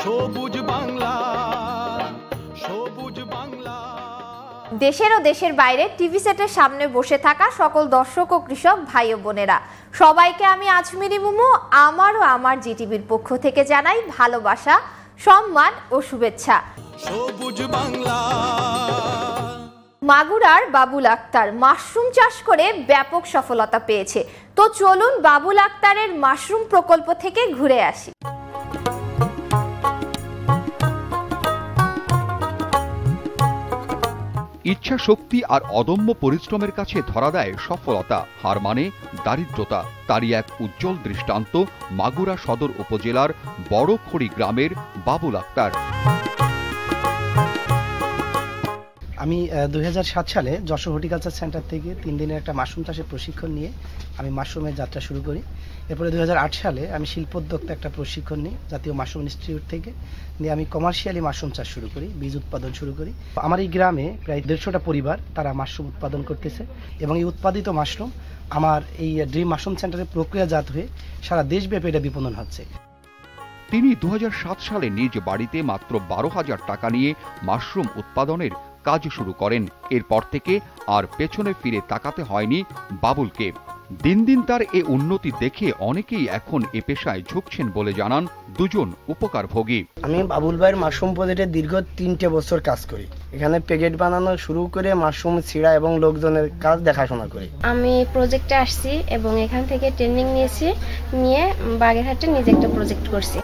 সবুজ বাংলা, সবুজ বাংলা। দেশের ও দেশের বাইরে টিভি সেটের সামনে বসে থাকা সকল দর্শক ও কৃষক ভাই ও বোনেরা, সবাইকে আমি আজমিরি মুমু আমার ও আমার জিটিভির পক্ষ থেকে জানাই ভালোবাসা, সম্মান ও শুভেচ্ছা। সবুজ বাংলা। মাগুরার বাবুল আক্তার মাশরুম চাষ করে ব্যাপক সফলতা পেয়েছে। তো চলুন বাবুল আক্তারের মাশরুম প্রকল্প থেকে ঘুরে আসি। ইচ্ছা শক্তি আর অদম্য পরিশ্রমের কাছে ধরা দেয় সফলতা, হার মানে দারিদ্রতা। তারই এক উজ্জ্বল দৃষ্টান্ত মাগুরা সদর উপজেলার বড়খড়ি গ্রামের বাবুল আক্তার। আমি 2007 সালে যশোর হর্টিকালচার সেন্টার থেকে 3 দিনের একটা মাশরুম চাষের প্রশিক্ষণ নিয়ে আমি মাশরুমের যাত্রা শুরু করি। এরপরে 2008 সালে আমি শিল্পোদ্যোক্তা একটা প্রশিক্ষণ নিই জাতীয় মাশরুম ইনস্টিটিউট থেকে, নিয়ে আমি কমার্শিয়ালি মাশরুম চাষ শুরু করি, বীজ উৎপাদন শুরু করি। আমার এই গ্রামে প্রায় 150টা পরিবার তারা মাশরুম উৎপাদন করতেছে এবং এই উৎপাদিত মাশরুম আমার এই ড্রিম মাশরুম সেন্টারে প্রক্রিয়াজাত হয়ে সারা দেশব্যাপী এটা বিপণন হচ্ছে। তিনি 2007 সালে নিজ বাড়িতে মাত্র 12,000 টাকা নিয়ে মাশরুম উৎপাদনের কাজ শুরু করেন। এরপর থেকে আর পেছনে ফিরে তাকাতে হয়নি বাবুলকে। দিন দিন তার এ উন্নতি দেখে অনেকেই এখন এ পেশায় ঝুঁকছেন বলে জানান দুজন উপকারভোগী। আমি বাবুল ভাইয়ের মাশরুম প্রজেক্টে দীর্ঘ 3টে বছর কাজ করি। এখানে প্যাকেট বানানো শুরু করে মাশরুম ছিঁড়া এবং লোকজনের কাজ দেখাশোনা করি। আমি প্রজেক্টে আসছি এবং এখান থেকে ট্রেনিং নিয়ে বাগেরহাটে নিজে একটা প্রজেক্ট করছি।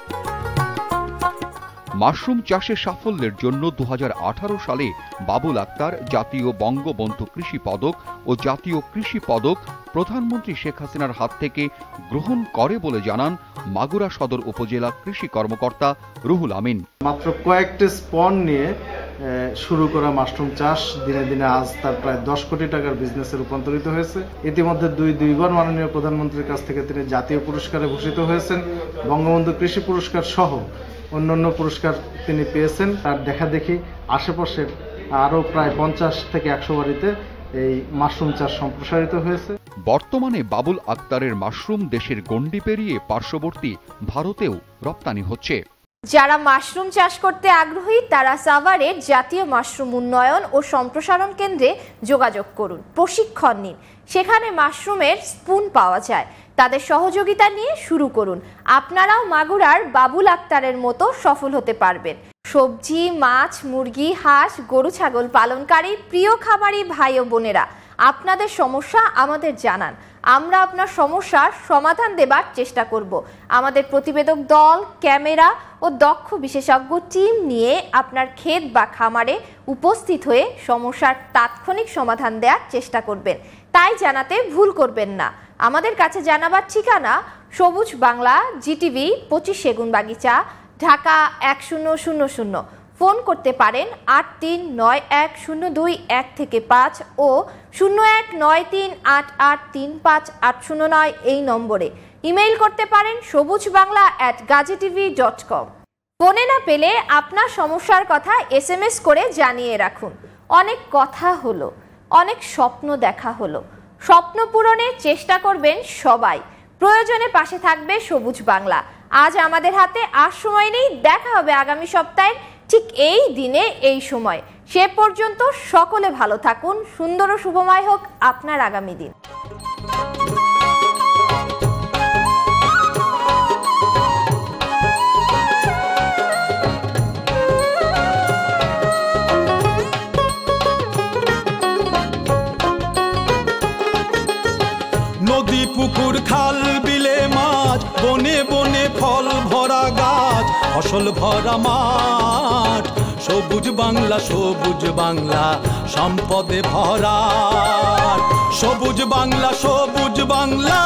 মাশরুম চাষের সাফল্যের জন্য 2018 সালে বাবুল আক্তার জাতীয় বঙ্গবন্ধু কৃষি পদক ও জাতীয় কৃষি পদক প্রধানমন্ত্রী শেখ হাসিনার হাত থেকে গ্রহণ করে বলে জানান মাগুরা সদর উপজেলা কৃষি কর্মকর্তা রুহুল আমিন। মাত্র কয়েকটি স্পন নিয়ে শুরু করা মাশরুম চাষ দিনে দিনে আজ তার প্রায় 10 কোটি টাকার বিজনেসে রূপান্তরিত হয়েছে। ইতিমধ্যে দুইবার মাননীয় প্রধানমন্ত্রীর কাছ থেকে তিনি জাতীয় পুরস্কারে ভূষিত হয়েছেন। বঙ্গবন্ধু কৃষি পুরস্কার সহ অন্যান্য পুরস্কার তিনি পেয়েছেন। তার দেখা দেখি আশেপাশে আরো প্রায় 50 থেকে 100 বাড়িতে এই মাশরুম চাষ সম্প্রসারিত হয়েছে। বর্তমানে বাবুল আক্তারের মাশরুম দেশের গণ্ডি পেরিয়ে পার্শ্ববর্তী ভারতেও রপ্তানি হচ্ছে। যারা মাশরুম চাষ করতে আগ্রহী তারা সাভারের জাতীয় মাশরুম উন্নয়ন ও সম্প্রসারণ কেন্দ্রে যোগাযোগ করুন, প্রশিক্ষণ নিন। সেখানে মাশরুমের স্পুন পাওয়া যায়। তাদের সহযোগিতা নিয়ে শুরু করুন। আপনারাও মাগুরার বাবুল আক্তারের মতো সফল হতে পারবেন। সবজি, মাছ, মুরগি, হাঁস, গরু, ছাগল পালনকারী প্রিয় খামারি ভাই ও বোনেরা, আপনাদের সমস্যা আমাদের জানান। আমরা আপনার সমস্যার সমাধান দেবার চেষ্টা করব। আমাদের প্রতিবেদক দল, ক্যামেরা ও দক্ষ বিশেষজ্ঞ টিম নিয়ে আপনার ক্ষেত বা খামারে উপস্থিত হয়ে সমস্যার তাৎক্ষণিক সমাধান দেওয়ার চেষ্টা করবেন। তাই জানাতে ভুল করবেন না। আমাদের কাছে জানাবার ঠিকানা সবুজ বাংলা, জিটিভি, 25 সেগুনবাগিচা, ঢাকা 1000। ফোন করতে পারেন 839102-1-5 ও 0193883589 এই নম্বরে। ইমেইল করতে পারেন sobujbangla@gazitv.com। ফোনে না পেলে আপনার সমস্যার কথা SMS করে জানিয়ে রাখুন। অনেক কথা হলো, অনেক স্বপ্ন দেখা হলো। স্বপ্ন পূরণের চেষ্টা করবেন সবাই। প্রয়োজনে পাশে থাকবে সবুজ বাংলা। আজ আমাদের হাতে আর সময় নেই। দেখা হবে আগামী সপ্তাহে ঠিক এই দিনে এই সময়। সে পর্যন্ত সকলে ভালো থাকুন। সুন্দর ও শুভময় হোক আপনার আগামী দিন। নদী, পুকুর, খাল, বিলে মাছ, বনে বনে ফল ভরা গাছ, ফসল ভরা মাঠ। সবুজ বাংলা, সবুজ বাংলা, সম্পদে ভরা। সবুজ বাংলা, সবুজ বাংলা,